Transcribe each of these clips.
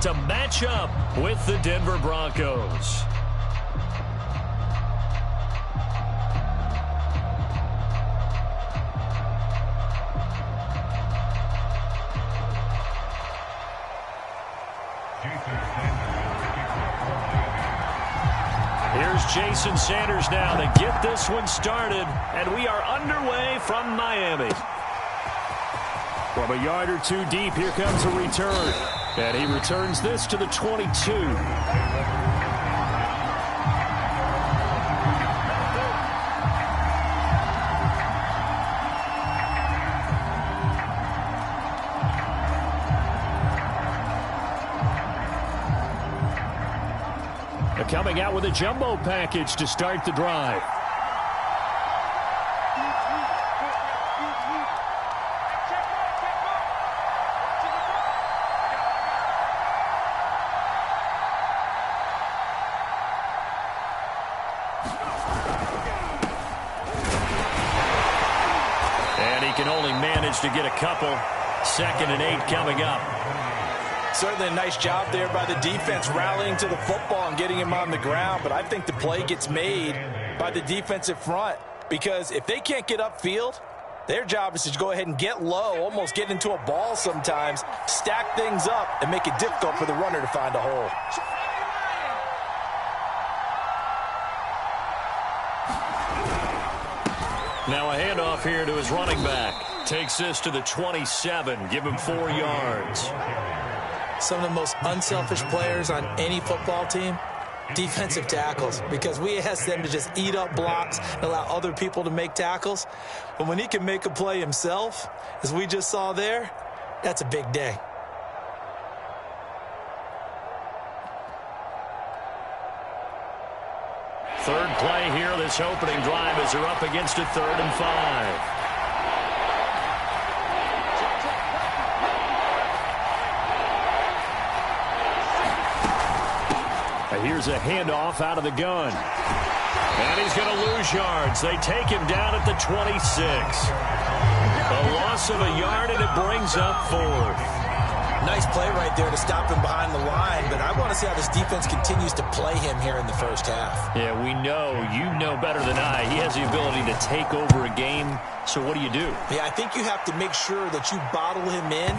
to match up with the Denver Broncos. Here's Jason Sanders now to get this one started, and we are underway from Miami. From a yard or two deep, here comes a return, and he returns this to the 22. Coming out with a jumbo package to start the drive. And he can only manage to get a couple. 2nd and 8 coming up. Certainly a nice job there by the defense rallying to the football and getting him on the ground. But I think the play gets made by the defensive front, because if they can't get upfield, their job is to go ahead and get low, almost get into a ball sometimes, stack things up, and make it difficult for the runner to find a hole. Now a handoff here to his running back. Takes this to the 27. Give him 4 yards. Some of the most unselfish players on any football team, defensive tackles, because we ask them to just eat up blocks and allow other people to make tackles. But when he can make a play himself, as we just saw there, that's a big day. Third play here, this opening drive, as they're up against a 3rd and 5. Here's a handoff out of the gun. And he's going to lose yards. They take him down at the 26. A loss of a yard, and it brings up 4th. Nice play right there to stop him behind the line, but I want to see how this defense continues to play him here in the first half. Yeah, we know. You know better than I. He has the ability to take over a game, so what do you do? Yeah, I think you have to make sure that you bottle him in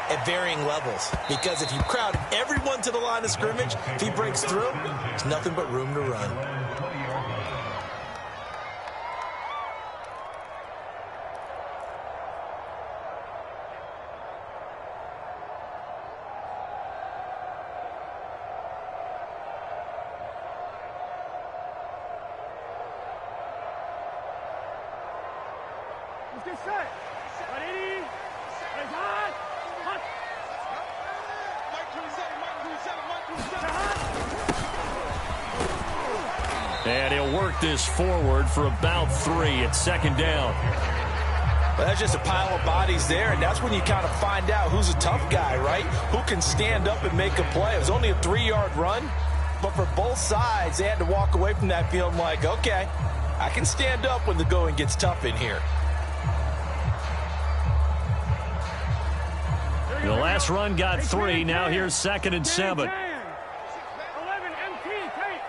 at varying levels, because if you crowd everyone to the line of scrimmage, if he breaks through, there's nothing but room to run. Let's get set. Ready? Hot. And he'll work this forward for about 3 at 2nd down. But that's just a pile of bodies there, and that's when you kind of find out who's a tough guy, right? Who can stand up and make a play. It was only a 3-yard run, but for both sides, they had to walk away from that feeling like, okay, I can stand up when the going gets tough in here. The last run got 3. Now here's 2nd and 7. 11 MT tape.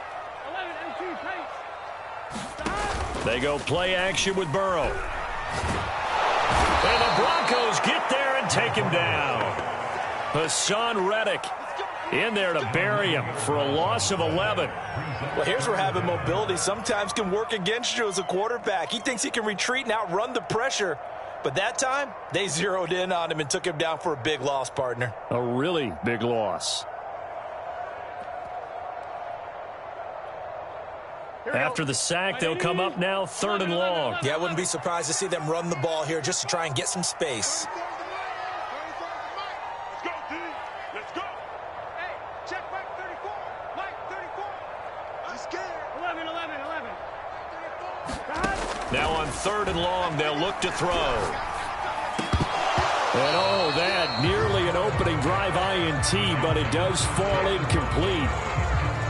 11 MT tape. They go play action with Burrow. And the Broncos get there and take him down. Hassan Reddick in there to bury him for a loss of 11. Well, here's where having mobility sometimes can work against you as a quarterback. He thinks he can retreat and outrun the pressure. But that time, they zeroed in on him and took him down for a big loss, partner. A really big loss. After the sack, they'll come up now 3rd and long. Yeah, I wouldn't be surprised to see them run the ball here just to try and get some space. Let's go, D. Let's go. Hey, check Mike 34. Mike 34. I'm scared. 11. Now on 3rd and long, they'll look to throw. And oh, that nearly an opening drive INT, but it does fall incomplete.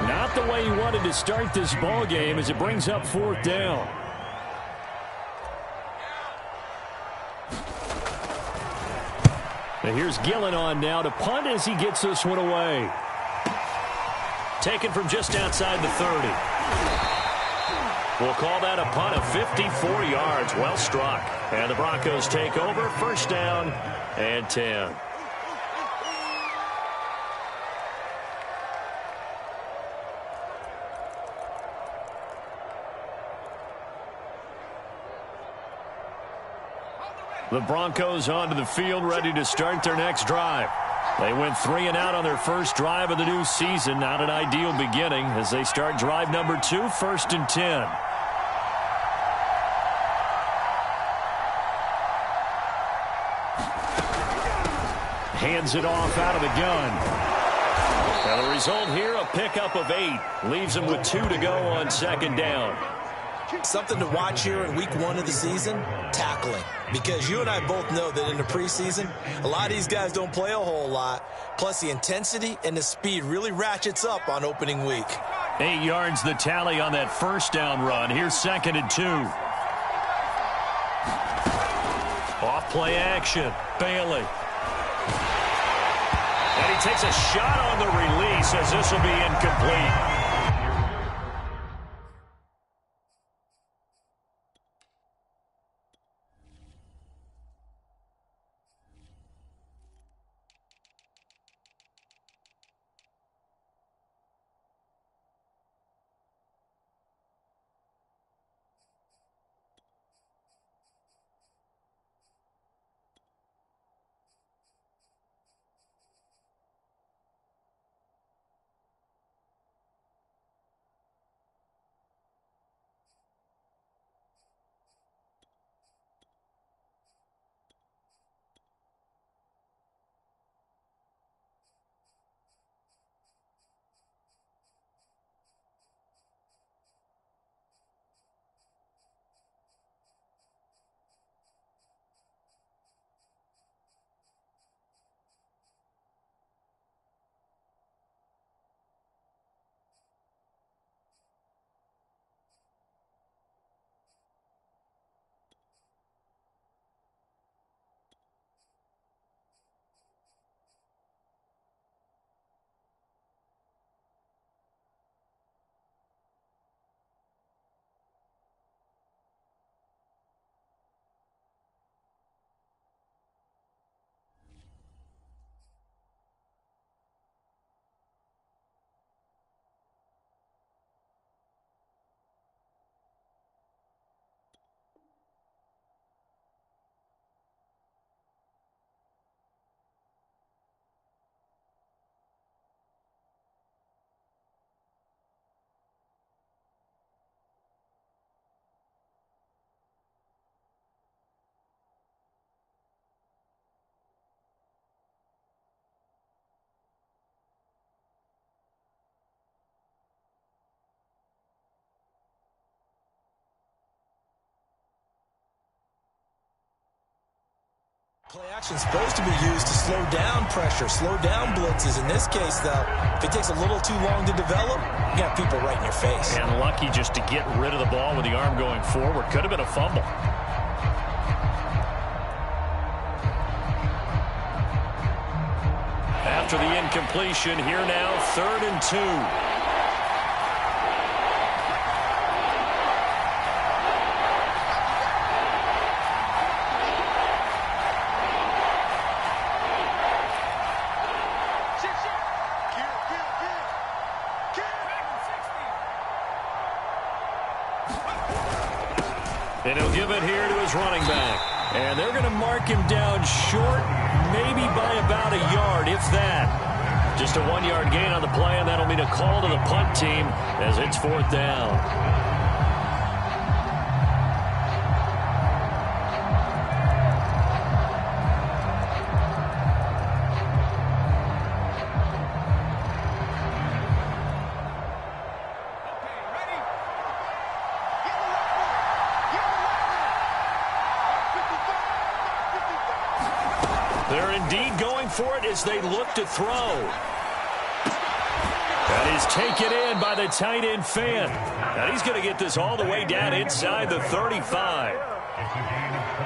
Not the way he wanted to start this ball game as it brings up 4th down. And here's Gillen on now to punt as he gets this one away. Taken from just outside the 30. We'll call that a punt of 54 yards. Well struck. And the Broncos take over. First down and 10. The Broncos onto the field, ready to start their next drive. They went 3 and out on their first drive of the new season. Not an ideal beginning as they start drive number 2, first and 10. Hands it off out of the gun. Now the result here, a pickup of 8. Leaves them with 2 to go on second down. Something to watch here in week 1 of the season, tackling. Because you and I both know that in the preseason, a lot of these guys don't play a whole lot. Plus the intensity and the speed really ratchets up on opening week. 8 yards the tally on that first down run. Here's second and 2. Off play action. Bailey. And he takes a shot on the release as this will be incomplete. Play action is supposed to be used to slow down pressure, slow down blitzes. In this case, though, if it takes a little too long to develop, you got people right in your face. And lucky just to get rid of the ball with the arm going forward. Could have been a fumble. After the incompletion, here now, 3rd and 2. And he'll give it here to his running back. And they're going to mark him down short, maybe by about a yard, if that. Just a 1-yard gain on the play, and that'll mean a call to the punt team as it's 4th down. They're indeed going for it as they look to throw. That is taken in by the tight end fan. And he's going to get this all the way down inside the 35.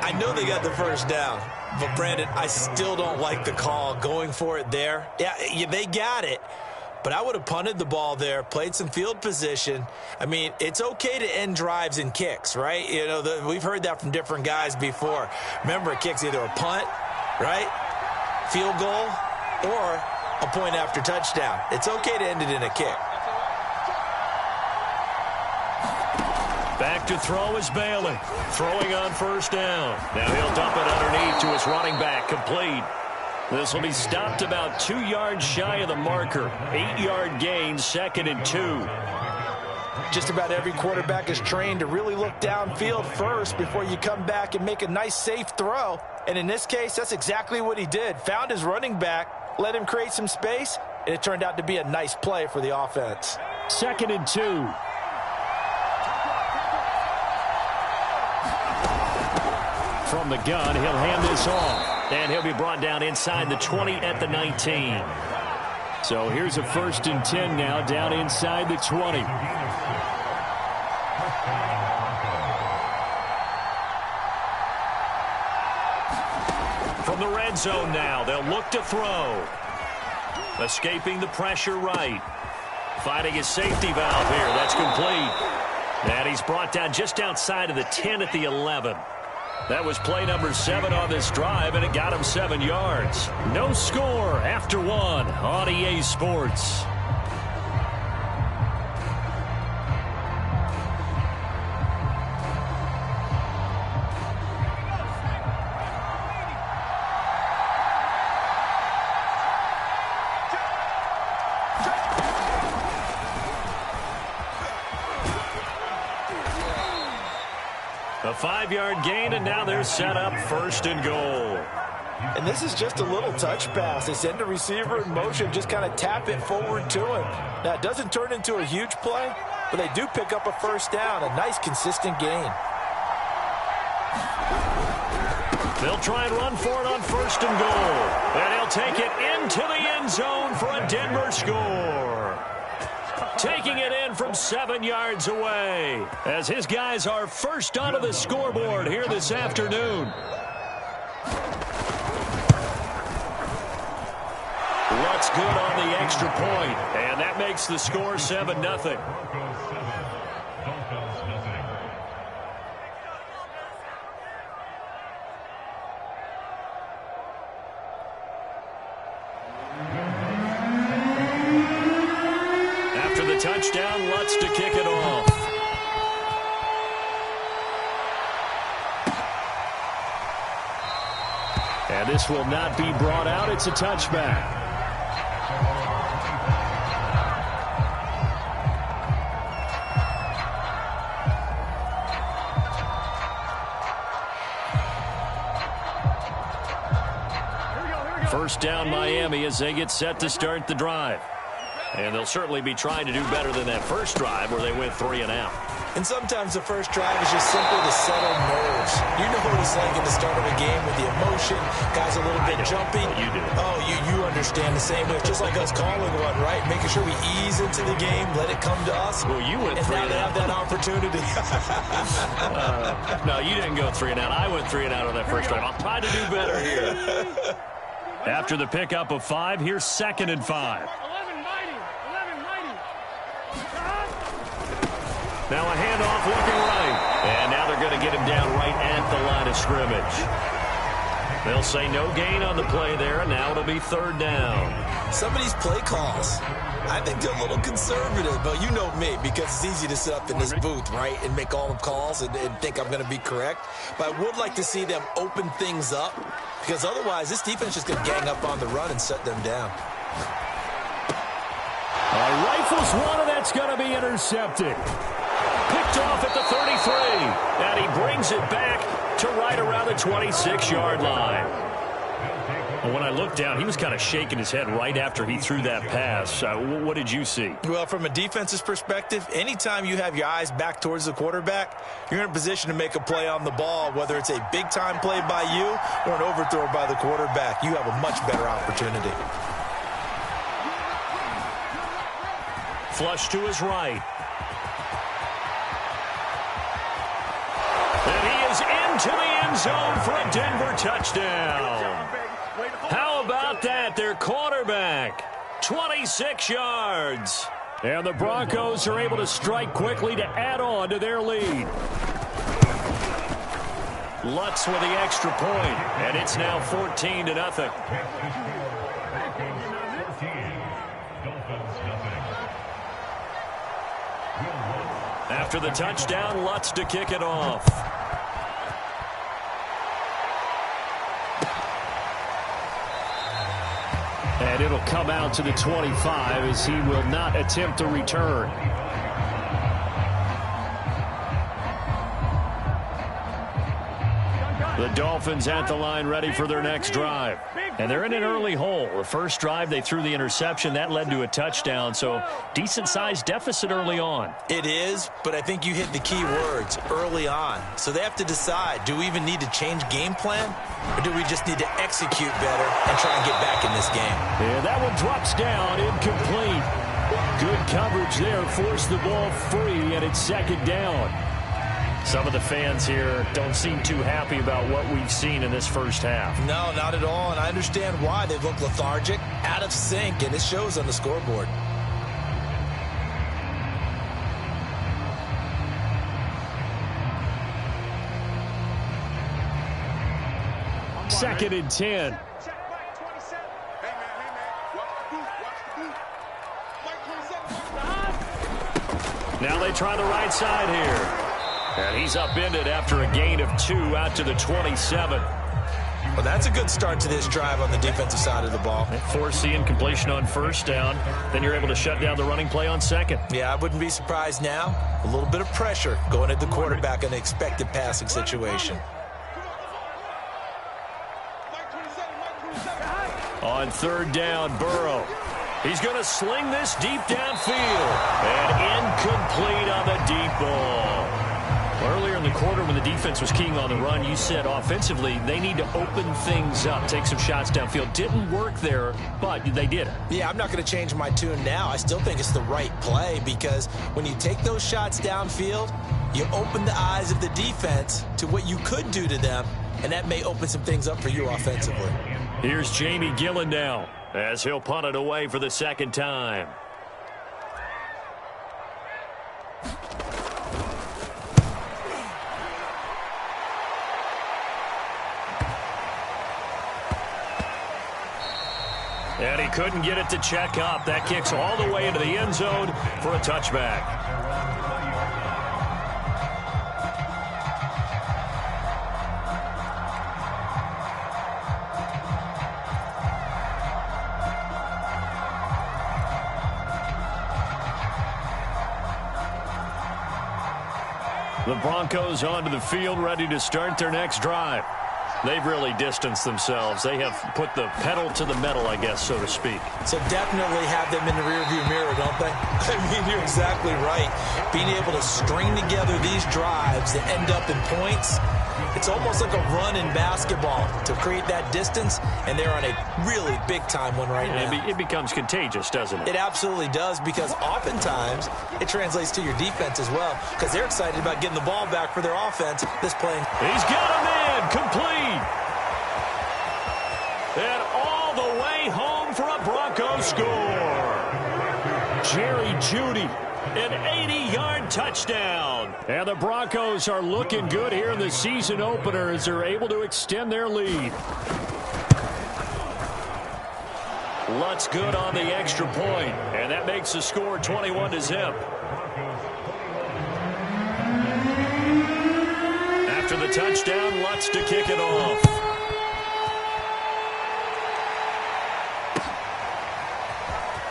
I know they got the first down, but Brandon, I still don't like the call going for it there. Yeah, they got it, but I would have punted the ball there, played some field position. I mean, it's okay to end drives and kicks, right? You know, we've heard that from different guys before. Remember, a kick's either a punt, right, field goal, or a point after touchdown. It's okay to end it in a kick. Back to throw is Bailey. Throwing on first down. Now he'll dump it underneath to his running back. Complete. This will be stopped about 2 yards shy of the marker. 8-yard gain, 2nd and 2. Just about every quarterback is trained to really look downfield first before you come back and make a nice, safe throw. And in this case, that's exactly what he did. Found his running back, let him create some space, and it turned out to be a nice play for the offense. 2nd and 2. From the gun, he'll hand this off. And he'll be brought down inside the 20 at the 19. So here's a 1st and 10 now, down inside the 20. From the red zone now, they'll look to throw. Escaping the pressure right. Finding his safety valve here. That's complete. And he's brought down just outside of the 10 at the 11. That was play number 7 on this drive, and it got him 7 yards. No score after 1 on EA Sports. A 5-yard gain, and now they're set up 1st and goal. And this is just a little touch pass. They send the receiver in motion, just kind of tap it forward to him. Now, it doesn't turn into a huge play, but they do pick up a 1st down, a nice, consistent gain. They'll try and run for it on 1st and goal. And he'll take it into the end zone for a Denver score. Taking it in from 7 yards away as his guys are first onto the scoreboard here this afternoon. What's good on the extra point, and that makes the score 7-0. Touchdown, Lutz to kick it off. And this will not be brought out. It's a touchback. First down, Miami, as they get set to start the drive. And they'll certainly be trying to do better than that first drive where they went 3 and out. And sometimes the first drive is just simply to settle nerves. You know what it's like at the start of a game with the emotion, guys a little bit jumpy. You do. Oh, you understand the same way. It's just like us calling one, right? Making sure we ease into the game, let it come to us. Well, you went 3 and out. And now they have that opportunity. No, you didn't go 3 and out. I went 3 and out on that first drive. I'll try to do better here. After the pickup of 5, here's 2nd and 5. Now a handoff looking right. And now they're going to get him down right at the line of scrimmage. They'll say no gain on the play there, and now it'll be 3rd down. Some of these play calls, I think they're a little conservative, but you know me, because it's easy to sit up in this booth, right, and make all the calls and think I'm going to be correct. But I would like to see them open things up, because otherwise this defense is going to gang up on the run and shut them down. Rifles one, and that's going to be intercepted. Picked off at the 33, and he brings it back to right around the 26-yard line. Well, when I looked down, he was kind of shaking his head right after he threw that pass. What did you see? Well, from a defense's perspective, anytime you have your eyes back towards the quarterback, you're in a position to make a play on the ball, whether it's a big-time play by you or an overthrow by the quarterback. You have a much better opportunity. Flush to his right. And he is into the end zone for a Denver touchdown. How about that? Their quarterback, 26 yards. And the Broncos are able to strike quickly to add on to their lead. Lutz with the extra point, and it's now 14-0. After the touchdown, Lutz to kick it off. And it'll come out to the 25 as he will not attempt a return. The Dolphins at the line ready for their next drive. And they're in an early hole. The first drive, they threw the interception. That led to a touchdown, so decent-sized deficit early on. It is, but I think you hit the key words, early on. So they have to decide, do we even need to change game plan, or do we just need to execute better and try and get back in this game? Yeah, that one drops down, incomplete. Good coverage there, forced the ball free, and it's second down. Some of the fans here don't seem too happy about what we've seen in this first half. No, not at all, and I understand why. They've looked lethargic, out of sync, and it shows on the scoreboard. Second and 10. Now they try the right side here. And he's upended after a gain of 2 out to the 27. Well, that's a good start to this drive on the defensive side of the ball. Force the incompletion on first down. Then you're able to shut down the running play on second. Yeah, I wouldn't be surprised now. A little bit of pressure going at the quarterback in an expected passing situation. On third down, Burrow. He's going to sling this deep downfield. And incomplete on the deep ball. Earlier in the quarter when the defense was keying on the run, you said offensively they need to open things up, take some shots downfield. Didn't work there, but they did it. Yeah, I'm not going to change my tune now. I still think it's the right play because when you take those shots downfield, you open the eyes of the defense to what you could do to them, and that may open some things up for you offensively. Here's Jamie Gillen now as he'll punt it away for the second time. And he couldn't get it to check up. That kicks all the way into the end zone for a touchback. The Broncos onto the field, ready to start their next drive. They've really distanced themselves. They have put the pedal to the metal, I guess, so to speak. So definitely have them in the rearview mirror, don't they? I mean, you're exactly right. Being able to string together these drives that end up in points, it's almost like a run in basketball to create that distance, and they're on a really big-time one right now. It becomes contagious, doesn't it? It absolutely does, because oftentimes it translates to your defense as well, because they're excited about getting the ball back for their offense this play. He's got a man, complete. And all the way home for a Broncos score. Jerry Jeudy, an 80-yard touchdown. And the Broncos are looking good here in the season opener as they're able to extend their lead. Lutz good on the extra point, and that makes the score 21-0. After the touchdown, Lutz to kick it off.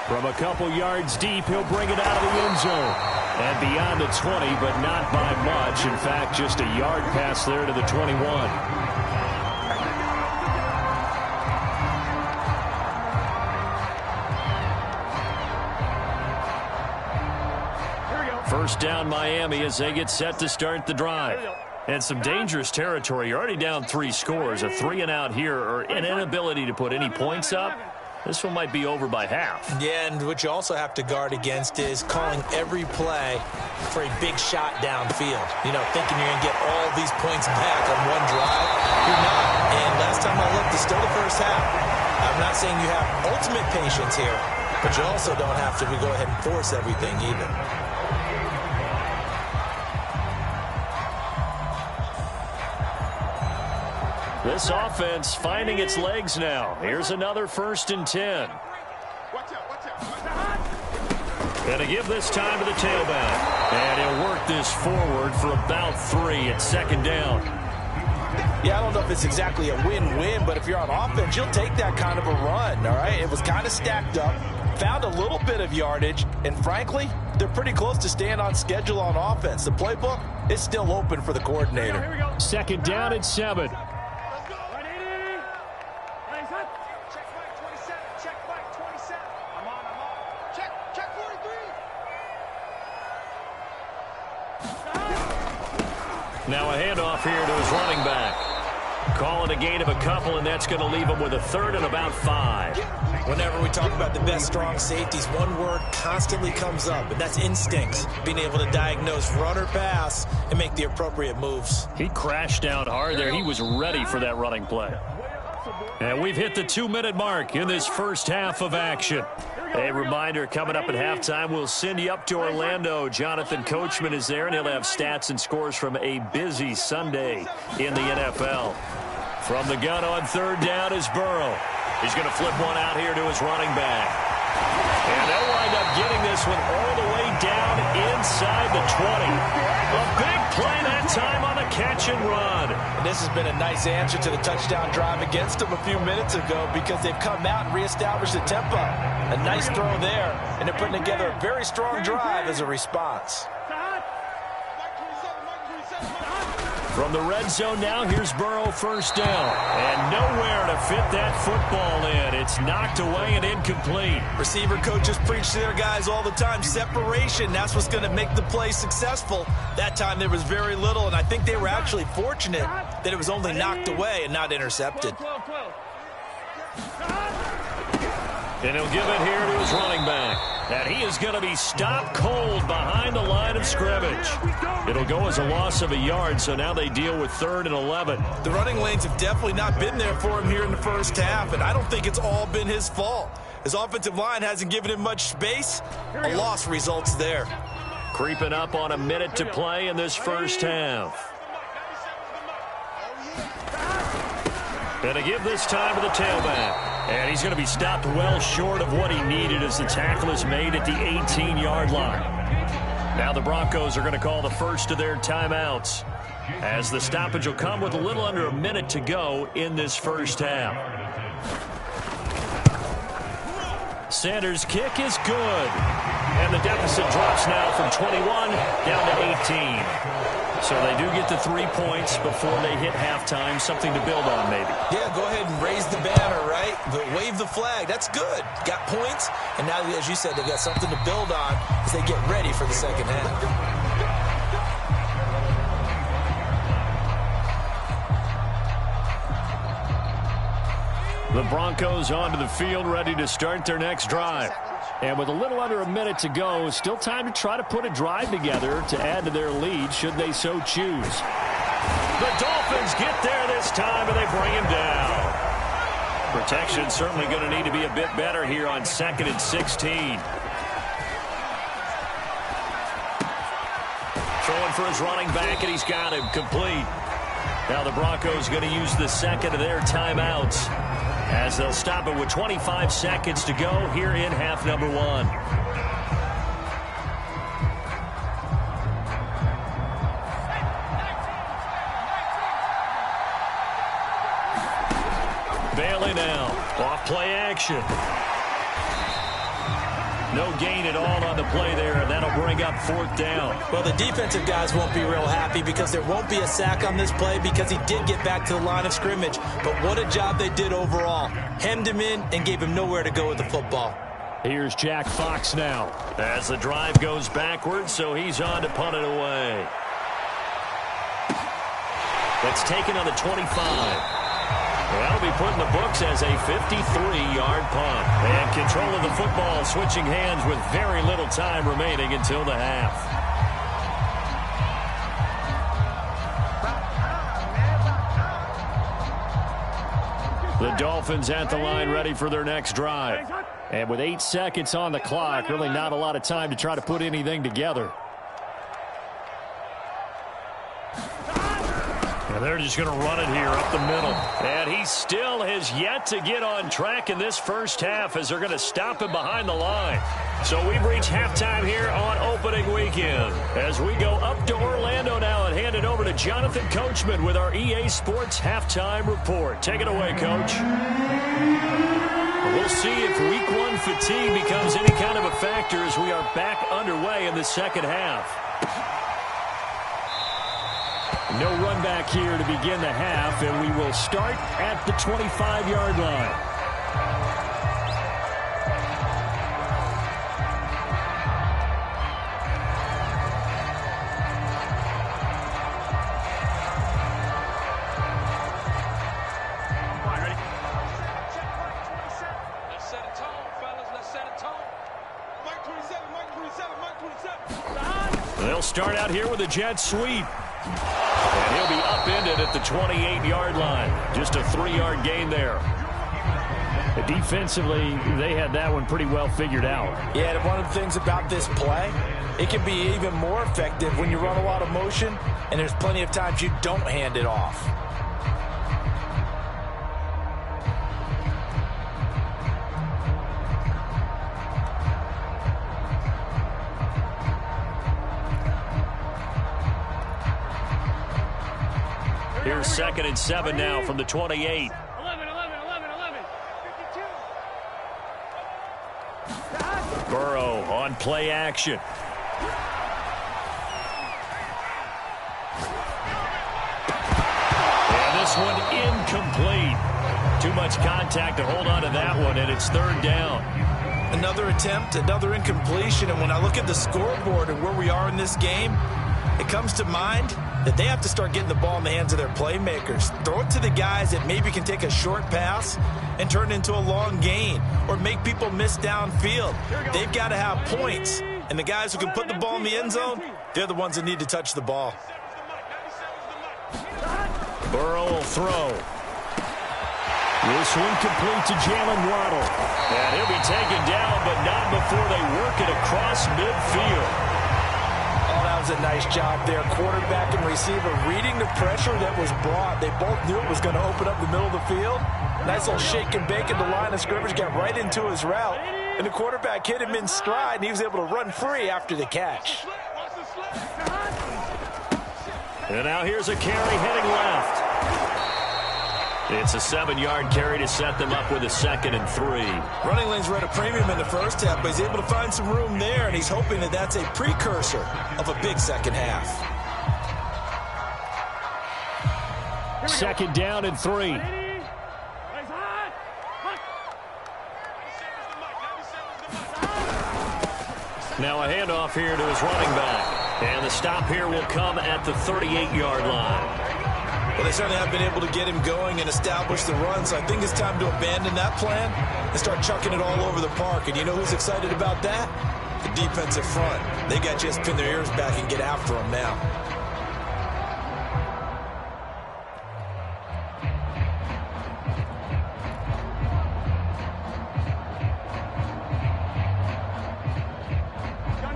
From a couple yards deep, he'll bring it out of the end zone. And beyond the 20, but not by much. In fact, just a yard pass there to the 21. First down, Miami, as they get set to start the drive. And some dangerous territory. You're already down 3 scores. A 3-and-out here, or an inability to put any points up. This one might be over by half. Yeah, and what you also have to guard against is calling every play for a big shot downfield. You know, thinking you're going to get all these points back on one drive. You're not. And last time I looked, it's still the first half. I'm not saying you have ultimate patience here, but you also don't have to go ahead and force everything either. This offense finding its legs now. Here's another 1st and 10. And to give this time to the tailback. And he'll work this forward for about 3 at 2nd down. Yeah, I don't know if it's exactly a win-win, but if you're on offense, you'll take that kind of a run, all right? It was kind of stacked up, found a little bit of yardage, and frankly, they're pretty close to staying on schedule on offense. The playbook is still open for the coordinator. 2nd down at 7. Now a handoff here to his running back. Calling a gain of a couple, and that's going to leave him with a 3rd and about 5. Whenever we talk about the best strong safeties, one word constantly comes up, and that's instincts. Being able to diagnose run or pass and make the appropriate moves. He crashed down hard there. He was ready for that running play. And we've hit the 2-minute mark in this first half of action. A reminder, coming up at halftime, we'll send you up to Orlando. Jonathan Coachman is there, and he'll have stats and scores from a busy Sunday in the NFL. From the gun on 3rd down is Burrow. He's going to flip one out here to his running back. And they'll wind up getting this one all the way down inside the 20. A big play that time on the catch and run. And this has been a nice answer to the touchdown drive against them a few minutes ago because they've come out and reestablished the tempo. A nice throw there, and they're putting together a very strong drive as a response. From the red zone now, here's Burrow 1st down. And nowhere to fit that football in. It's knocked away and incomplete. Receiver coaches preach to their guys all the time. Separation, that's what's going to make the play successful. That time there was very little, and I think they were actually fortunate that it was only knocked away and not intercepted. And he'll give it here to his running back. And he is going to be stopped cold behind the line of scrimmage. It'll go as a loss of a yard, so now they deal with 3rd and 11. The running lanes have definitely not been there for him here in the first half, and I don't think it's all been his fault. His offensive line hasn't given him much space. A loss results there. Creeping up on a minute to play in this first half. And to give this time to the tailback. And he's going to be stopped well short of what he needed as the tackle is made at the 18-yard line. Now the Broncos are going to call the first of their timeouts, as the stoppage will come with a little under a minute to go in this first half. Sanders' kick is good. And the deficit drops now from 21 down to 18. So they do get the 3 points before they hit halftime. Something to build on, maybe. Yeah, go ahead and raise the banner, right? Wave the flag. That's good. Got points. And now, as you said, they've got something to build on as they get ready for the second half. The Broncos onto the field, ready to start their next drive. And with a little under a minute to go, still time to try to put a drive together to add to their lead, should they so choose. The Dolphins get there this time, and they bring him down. Protection certainly going to need to be a bit better here on 2nd and 16. Throwing for his running back, and he's got him complete. Now the Broncos going to use the second of their timeouts, as they'll stop it with 25 seconds to go here in half number 1. Bailey now, off play action. No gain at all on the play there, and that'll bring up 4th down. Well, the defensive guys won't be real happy because there won't be a sack on this play because he did get back to the line of scrimmage. But what a job they did overall. Hemmed him in and gave him nowhere to go with the football. Here's Jack Fox now as the drive goes backwards, so he's on to punt it away. That's taken on the 25. That'll be put in the books as a 53-yard punt. And control of the football switching hands with very little time remaining until the half. The Dolphins at the line ready for their next drive. And with 8 seconds on the clock, really not a lot of time to try to put anything together. And they're just going to run it here up the middle. And he still has yet to get on track in this first half as they're going to stop him behind the line. So we've reached halftime here on opening weekend. As we go up to Orlando now and hand it over to Jonathan Coachman with our EA Sports Halftime Report. Take it away, Coach. We'll see if Week 1 fatigue becomes any kind of a factor as we are back underway in the second half. No run back here to begin the half, and we will start at the 25-yard line. Let's set a tone, fellas. Let's set a tone. Mike 27, Mike 27, Mike 27. They'll start out here with a jet sweep. And he'll be upended at the 28-yard line. Just a 3-yard gain there. Defensively, they had that one pretty well figured out. Yeah, and one of the things about this play, it can be even more effective when you run a lot of motion, and there's plenty of times you don't hand it off. Here's 2nd and 7 now from the 28. 11, 52. Burrow on play action. And this one incomplete. Too much contact to hold on to that one, and it's 3rd down. Another attempt, another incompletion, and when I look at the scoreboard and where we are in this game, it comes to mind that they have to start getting the ball in the hands of their playmakers. Throw it to the guys that maybe can take a short pass and turn it into a long gain or make people miss downfield. They've got to have points. And the guys who can put the ball in the end zone, they're the ones that need to touch the ball. Burrow will throw. This one complete to Jalen Waddle. And he'll be taken down, but not before they work it across midfield. That was a nice job there. Quarterback and receiver reading the pressure that was brought. They both knew it was going to open up the middle of the field. Nice little shake and bake at the line of scrimmage, got right into his route. And the quarterback hit him in stride, and he was able to run free after the catch. And now here's a carry heading left. It's a 7-yard carry to set them up with a 2nd and 3. Running lanes were at a premium in the first half, but he's able to find some room there, and he's hoping that that's a precursor of a big second half. 2nd down and 3. Now a handoff here to his running back. And the stop here will come at the 38-yard line. Well, they certainly have been able to get him going and establish the run, so I think it's time to abandon that plan and start chucking it all over the park. And you know who's excited about that? The defensive front. They got to just pin their ears back and get after him now.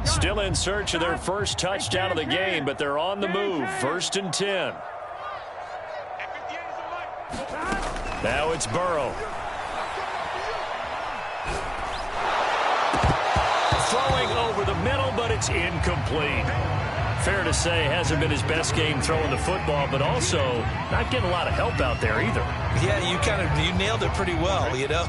Still in search of their first touchdown of the game, but they're on the move. 1st and 10. Now it's Burrow. Throwing over the middle, but it's incomplete. Fair to say, hasn't been his best game throwing the football, but also not getting a lot of help out there either. Yeah, you nailed it pretty well, you know.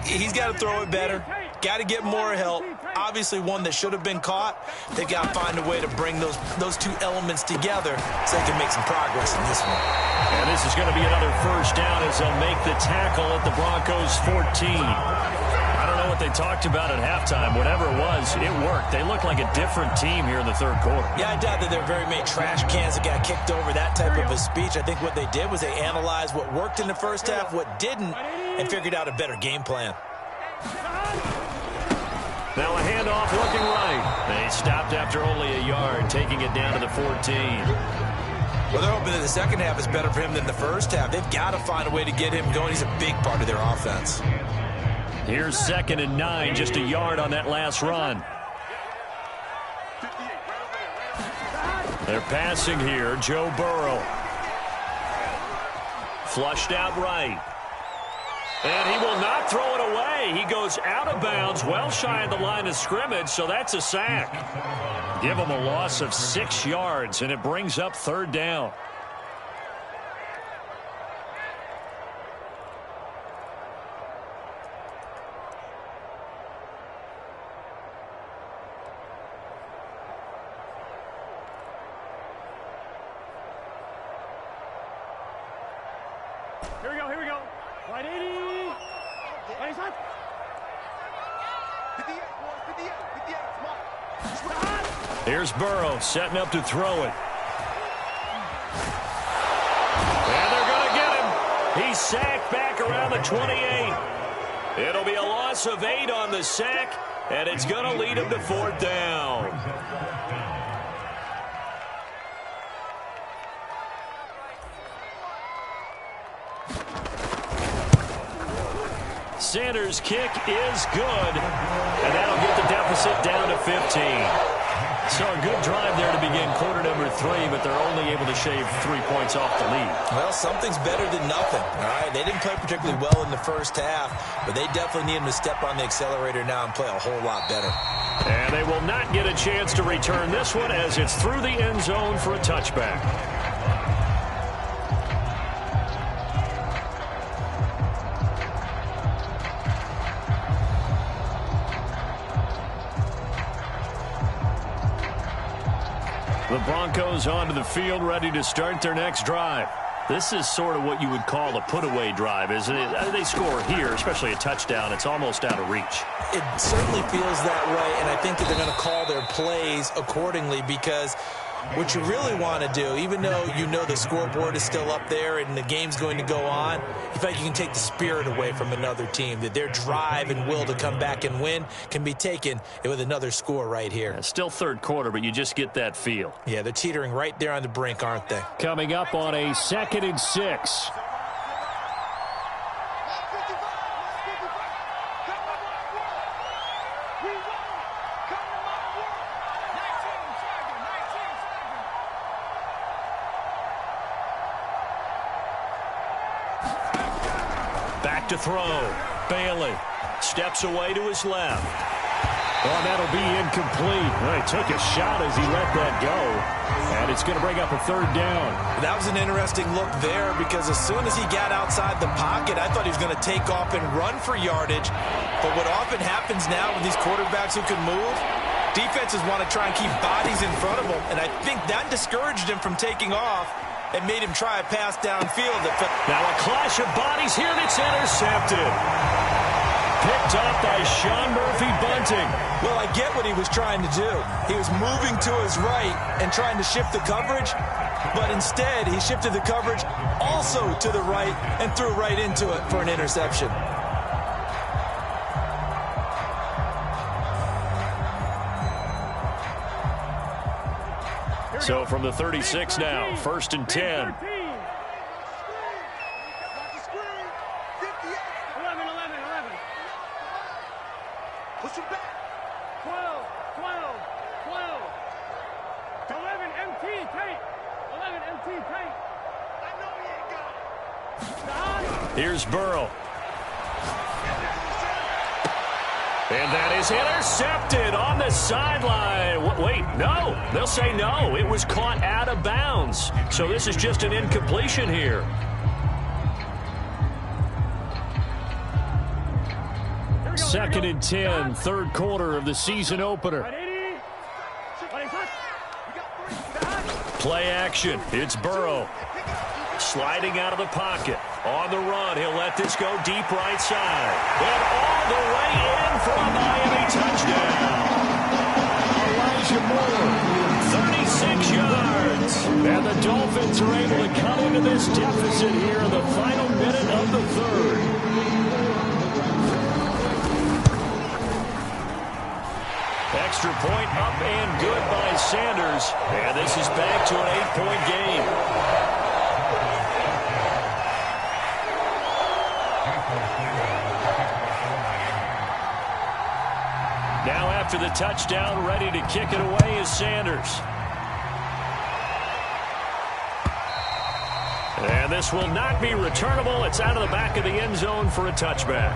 He's got to throw it better. Got to get more help. Obviously one that should have been caught. They've got to find a way to bring those two elements together so they can make some progress in this one. And this is going to be another 1st down as they'll make the tackle at the Broncos' 14. I don't know what they talked about at halftime. Whatever it was, it worked. They looked like a different team here in the third quarter. Yeah, I doubt that there were very many trash cans that got kicked over, that type of a speech. I think what they did was they analyzed what worked in the first half, what didn't, and figured out a better game plan. Now a handoff looking right. They stopped after only a yard, taking it down to the 14. Well, they're hoping that the second half is better for him than the first half. They've got to find a way to get him going. He's a big part of their offense. Here's 2nd and 9, just a yard on that last run. They're passing here. Joe Burrow. Flushed out right. And he will not throw it away. He goes out of bounds, well shy of the line of scrimmage, so that's a sack. Give him a loss of 6 yards, and it brings up 3rd down. Here we go. Right 80. Right side. 58, 58, smart. Here's Burrow setting up to throw it. And they're going to get him. He's sacked back around the 28. It'll be a loss of 8 on the sack, and it's going to lead him to 4th down. Sanders' kick is good, and that'll get the deficit down to 15. So a good drive there to begin quarter number 3, but they're only able to shave 3 points off the lead. Well, something's better than nothing. All right, they didn't play particularly well in the first half, but they definitely need him to step on the accelerator now and play a whole lot better. And they will not get a chance to return this one as it's through the end zone for a touchback. The Broncos onto the field, ready to start their next drive. This is sort of what you would call a put-away drive, isn't it? They score here, especially a touchdown. It's almost out of reach. It certainly feels that way, and I think that they're going to call their plays accordingly because what you really want to do, even though you know the scoreboard is still up there and the game's going to go on, you feel like you can take the spirit away from another team, that their drive and will to come back and win can be taken with another score right here. Yeah, still third quarter, but you just get that feel. Yeah, they're teetering right there on the brink, aren't they? Coming up on a 2nd and 6. Back to throw. Bailey steps away to his left. Oh, that'll be incomplete. Well, he took a shot as he let that go. And it's going to bring up a 3rd down. That was an interesting look there because as soon as he got outside the pocket, I thought he was going to take off and run for yardage. But what often happens now with these quarterbacks who can move, defenses want to try and keep bodies in front of them. And I think that discouraged him from taking off and made him try a pass downfield. Now a clash of bodies here, and it's intercepted. Picked up by Sean Murphy-Bunting. Well, I get what he was trying to do. He was moving to his right and trying to shift the coverage, but instead he shifted the coverage also to the right and threw right into it for an interception. So from the 36 now, 1st and 10. Push him back. 12, 12, 12. 11 MT tape. 11 MT tape. I know he ain't got it. Here's Burrow. And that is intercepted on the sideline. Wait, no. They'll say no. It was caught out of bounds. So this is just an incompletion here. Second and 10, third quarter of the season opener. Play action. It's Burrow. Sliding out of the pocket. On the run, he'll let this go deep right side. And all the way in for a Miami touchdown. Elijah Moore, 36 yards. And the Dolphins are able to come into this deficit here in the final minute of the third. Extra point up and good by Sanders. And this is back to an 8-point game. Now after the touchdown, ready to kick it away is Sanders. And this will not be returnable. It's out of the back of the end zone for a touchback.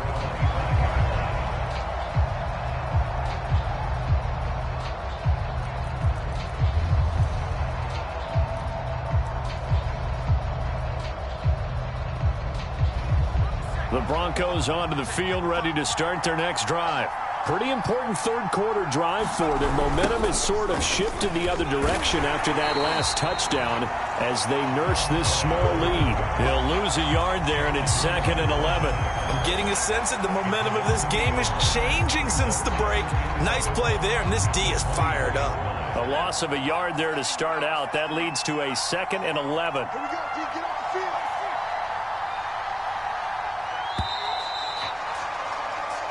The Broncos onto the field, ready to start their next drive. Pretty important third-quarter drive for them. Momentum has sort of shifted the other direction after that last touchdown as they nurse this small lead. They'll lose a yard there, and it's 2nd and 11. I'm getting a sense that the momentum of this game is changing since the break. Nice play there, and this D is fired up. A loss of a yard there to start out. That leads to a 2nd and 11. Here we go, D. Get off the field.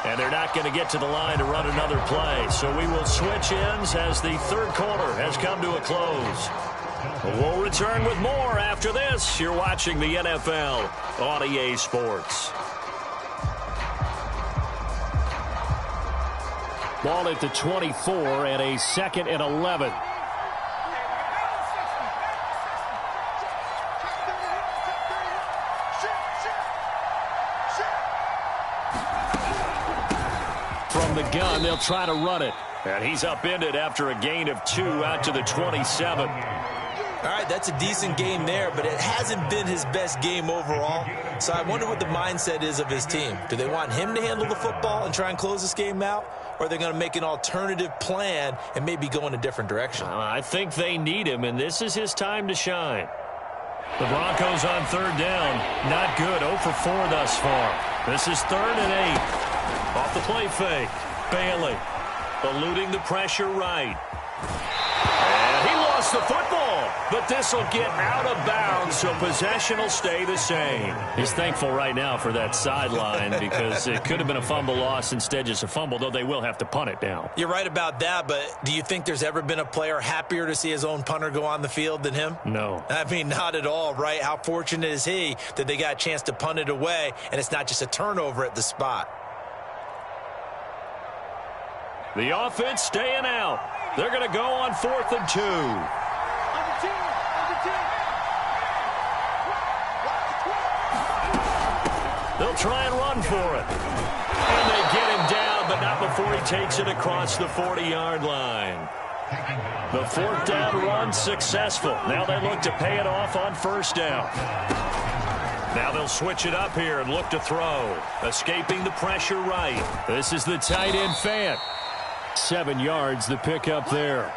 And they're not going to get to the line to run another play. So we will switch ends as the third quarter has come to a close. We'll return with more after this. You're watching the NFL on EA Sports. Ball at the 24 and a 2nd and 11. From the gun, they'll try to run it. And he's upended after a gain of 2 out to the 27. All right, that's a decent game there, but it hasn't been his best game overall. So I wonder what the mindset is of his team. Do they want him to handle the football and try and close this game out? Or are they going to make an alternative plan and maybe go in a different direction? I think they need him, and this is his time to shine. The Broncos on third down. Not good. 0 for 4 thus far. This is 3rd and 8. Off the play fake. Bailey eluding the pressure right. And he lost the football, but this will get out of bounds, so possession will stay the same. He's thankful right now for that sideline because it could have been a fumble loss, instead just a fumble, though they will have to punt it down. You're right about that, but do you think there's ever been a player happier to see his own punter go on the field than him? No. I mean, not at all, right? How fortunate is he that they got a chance to punt it away, and it's not just a turnover at the spot. The offense staying out. They're going to go on 4th and 2. They'll try and run for it. And they get him down, but not before he takes it across the 40-yard line. The 4th down run successful. Now they look to pay it off on 1st down. Now they'll switch it up here and look to throw. Escaping the pressure right. This is the tight end Fant. 7 yards, the pickup there.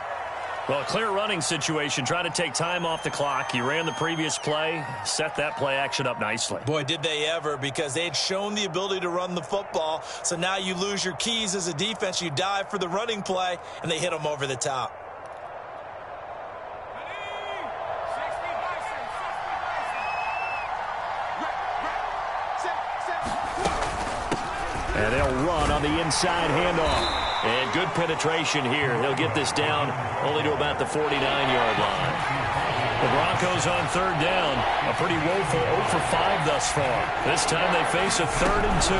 Well, a clear running situation. Trying to take time off the clock. He ran the previous play, set that play action up nicely. Boy, did they ever, because they had shown the ability to run the football. So now you lose your keys as a defense. You dive for the running play, and they hit them over the top. And they'll run on the inside handoff. And good penetration here. He'll get this down only to about the 49-yard line. The Broncos on third down. A pretty woeful 0 for 5 thus far. This time they face a 3rd and 2.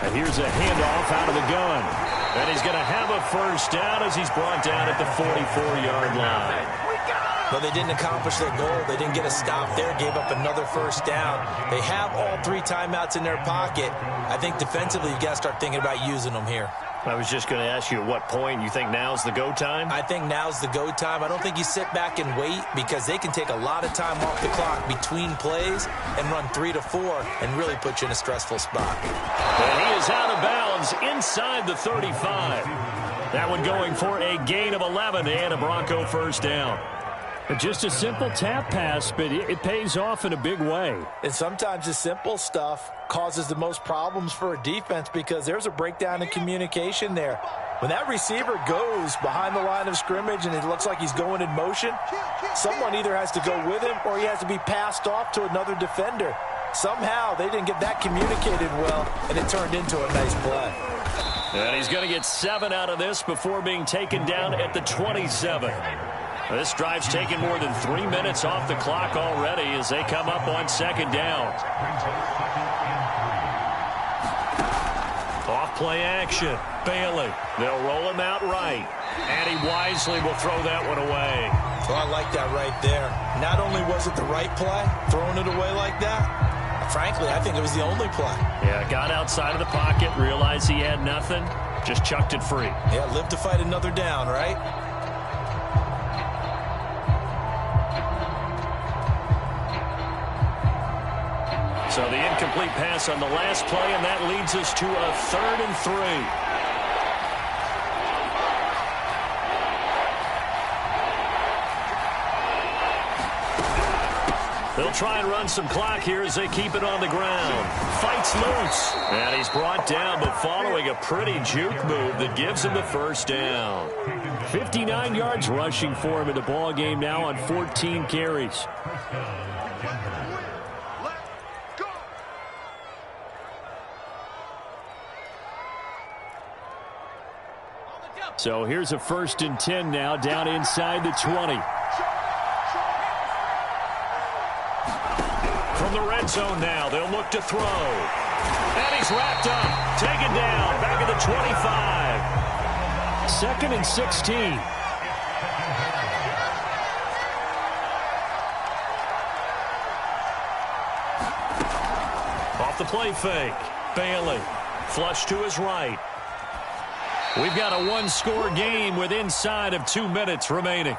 And here's a handoff out of the gun. And he's going to have a 1st down as he's brought down at the 44-yard line. But they didn't accomplish their goal. They didn't get a stop there, gave up another 1st down. They have all 3 timeouts in their pocket. I think defensively you got to start thinking about using them here. I was just going to ask you at what point you think now's the go time? I think now's the go time. I don't think you sit back and wait, because they can take a lot of time off the clock between plays and run 3 to 4 and really put you in a stressful spot. And he is out of bounds inside the 35. That one going for a gain of 11 and a Bronco 1st down. Just a simple tap pass, but it pays off in a big way. And sometimes the simple stuff causes the most problems for a defense because there's a breakdown in communication there. When that receiver goes behind the line of scrimmage and it looks like he's going in motion, someone either has to go with him or he has to be passed off to another defender. Somehow they didn't get that communicated well, and it turned into a nice play. And he's going to get 7 out of this before being taken down at the 27. This drive's taken more than 3 minutes off the clock already as they come up on 2nd down. Off play action. Bailey. They'll roll him out right. And he wisely will throw that one away. Well, I like that right there. Not only was it the right play, throwing it away like that, frankly, I think it was the only play. Yeah, got outside of the pocket, realized he had nothing, just chucked it free. Yeah, live to fight another down, right? So the incomplete pass on the last play, and that leads us to a 3rd and 3. They'll try and run some clock here as they keep it on the ground. Fights loose. And he's brought down, but following a pretty juke move that gives him the 1st down. 59 yards rushing for him in the ball game now on 14 carries. So here's a 1st and 10 now, down inside the 20. From the red zone now, they'll look to throw. And he's wrapped up, taken down, back at the 25. 2nd and 16. Off the play fake. Bailey, flush to his right. We've got a 1-score game with inside of 2 minutes remaining.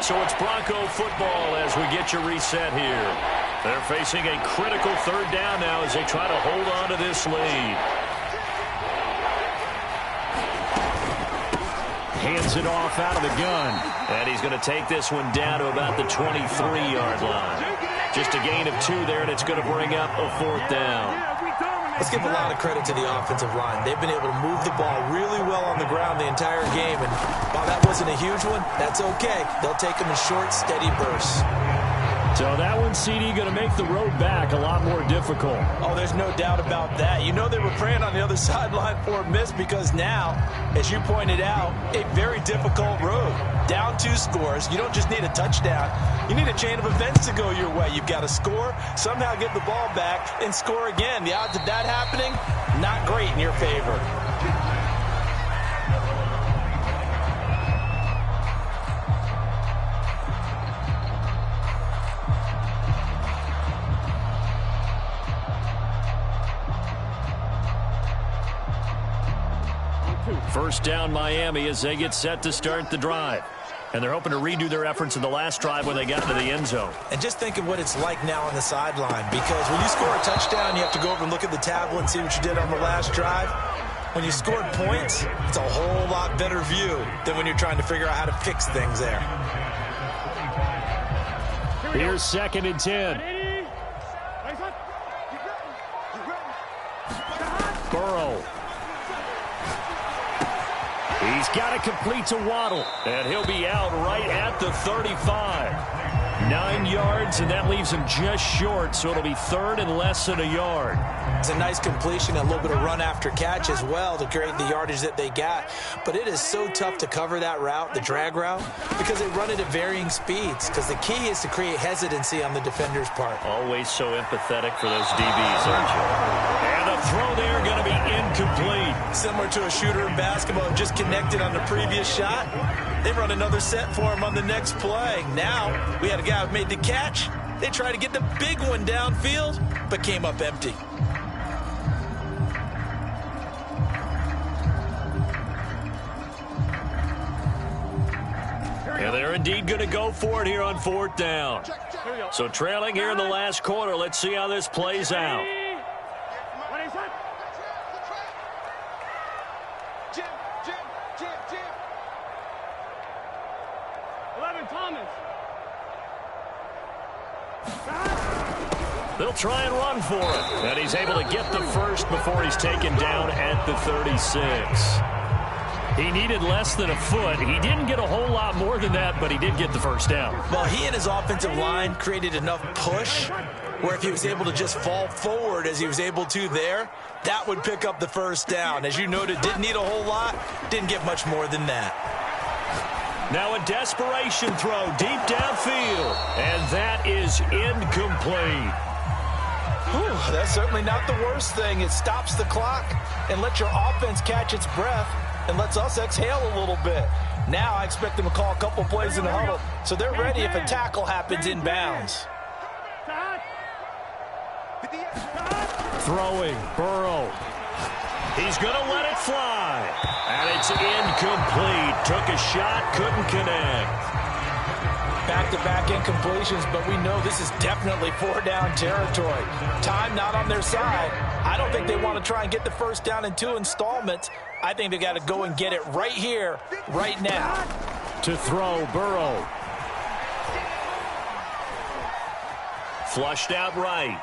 So it's Bronco football as we get you reset here. They're facing a critical 3rd down now as they try to hold on to this lead. Hands it off out of the gun. And he's going to take this one down to about the 23-yard line. Just a gain of 2 there, and it's going to bring up a 4th down. Let's give a lot of credit to the offensive line. They've been able to move the ball really well on the ground the entire game. And while that wasn't a huge one, that's okay. They'll take them in short, steady bursts. So that one, CD, going to make the road back a lot more difficult. Oh, there's no doubt about that. You know they were praying on the other sideline for a miss because now, as you pointed out, a very difficult road. Down 2 scores. You don't just need a touchdown. You need a chain of events to go your way. You've got to score, somehow get the ball back, and score again. The odds of that happening, not great in your favor. First down Miami as they get set to start the drive. And they're hoping to redo their efforts in the last drive when they got to the end zone. And just think of what it's like now on the sideline, because when you score a touchdown, you have to go over and look at the tablet and see what you did on the last drive. When you scored points, it's a whole lot better view than when you're trying to figure out how to fix things there. Here's 2nd and 10. Burrow. He's got it complete to Waddle, and he'll be out right at the 35. 9 yards, and that leaves him just short, so it'll be 3rd and less than a yard. It's a nice completion, a little bit of run after catch as well to create the yardage that they got. But it is so tough to cover that route, the drag route, because they run it at varying speeds, because the key is to create hesitancy on the defender's part. Always so empathetic for those DBs, aren't you? And a throw there going to be incomplete. Similar to a shooter in basketball, just connected on the previous shot. They run another set for him on the next play. Now, we had a guy who made the catch. They tried to get the big one downfield, but came up empty. And they're indeed going to go for it here on 4th down. So trailing here in the last quarter. Let's see how this plays out. Jim. 11 Thomas. They'll try and run for it. And he's able to get the first before he's taken down at the 36. He needed less than a foot. He didn't get a whole lot more than that, but he did get the first down. Well, he and his offensive line created enough push where if he was able to just fall forward as he was able to there, that would pick up the first down. As you noted, didn't need a whole lot, didn't get much more than that. Now a desperation throw deep downfield, and that is incomplete. Whew, that's certainly not the worst thing. It stops the clock and lets your offense catch its breath and lets us exhale a little bit. Now I expect them to call a couple plays in the huddle, so they're ready if a tackle happens in bounds. Throwing, Burrow. He's going to let it fly. And it's incomplete. Took a shot, couldn't connect. Back-to-back incompletions, but we know this is definitely 4-down territory. Time not on their side. I don't think they want to try and get the first down in 2 installments. I think they got to go and get it right here, right now. To throw, Burrow. Flushed out right.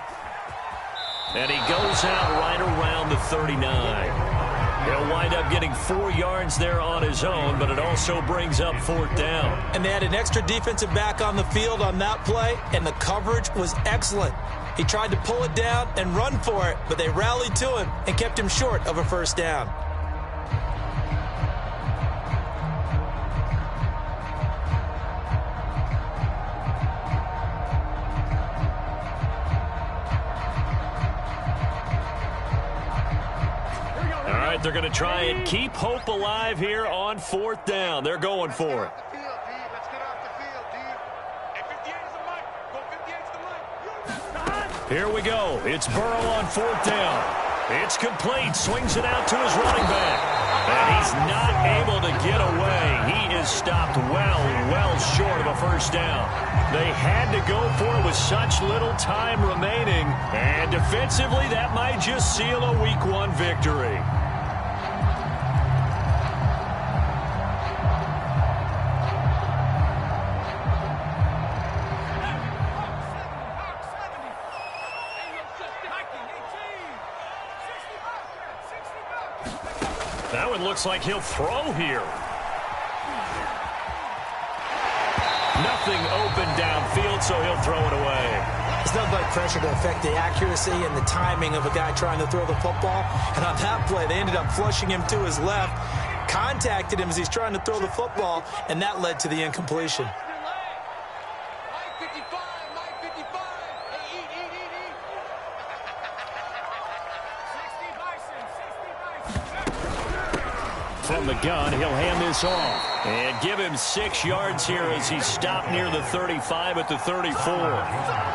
And he goes out right around the 39. He'll wind up getting 4 yards there on his own, but it also brings up 4th down. And they had an extra defensive back on the field on that play, and the coverage was excellent. He tried to pull it down and run for it, but they rallied to him and kept him short of a first down. They're going to try and keep hope alive here on 4th down. They're going for it. Here we go. It's Burrow on 4th down. It's complete. Swings it out to his running back. And he's not able to get away. He is stopped well short of a first down. They had to go for it with such little time remaining. And defensively, that might just seal a Week 1 victory. That one looks like he'll throw here. Nothing open downfield, so he'll throw it away. It's nothing like pressure to affect the accuracy and the timing of a guy trying to throw the football. And on that play, they ended up flushing him to his left, contacted him as he's trying to throw the football, and that led to the incompletion. From the gun, he'll hand this off and give him 6 yards here as he's stopped near the 35 at the 34.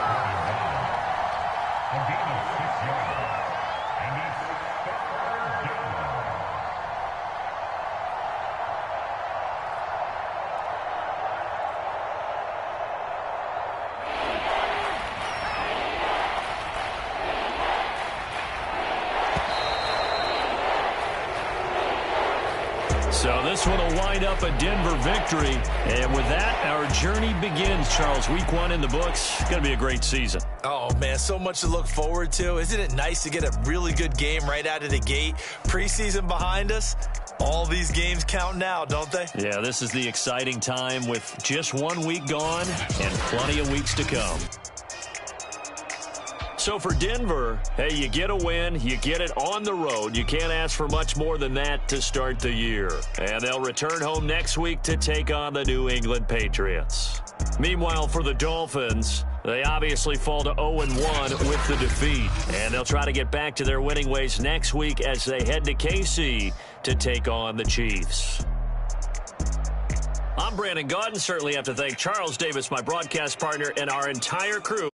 So this one will wind up a Denver victory. And with that, our journey begins, Charles. Week 1 in the books. Going to be a great season. Oh, man, so much to look forward to. Isn't it nice to get a really good game right out of the gate? Preseason behind us. All these games count now, don't they? Yeah, this is the exciting time with just 1 week gone and plenty of weeks to come. So for Denver, hey, you get a win, you get it on the road. You can't ask for much more than that to start the year. And they'll return home next week to take on the New England Patriots. Meanwhile, for the Dolphins, they obviously fall to 0-1 with the defeat. And they'll try to get back to their winning ways next week as they head to KC to take on the Chiefs. I'm Brandon Gaudin. Certainly have to thank Charles Davis, my broadcast partner, and our entire crew.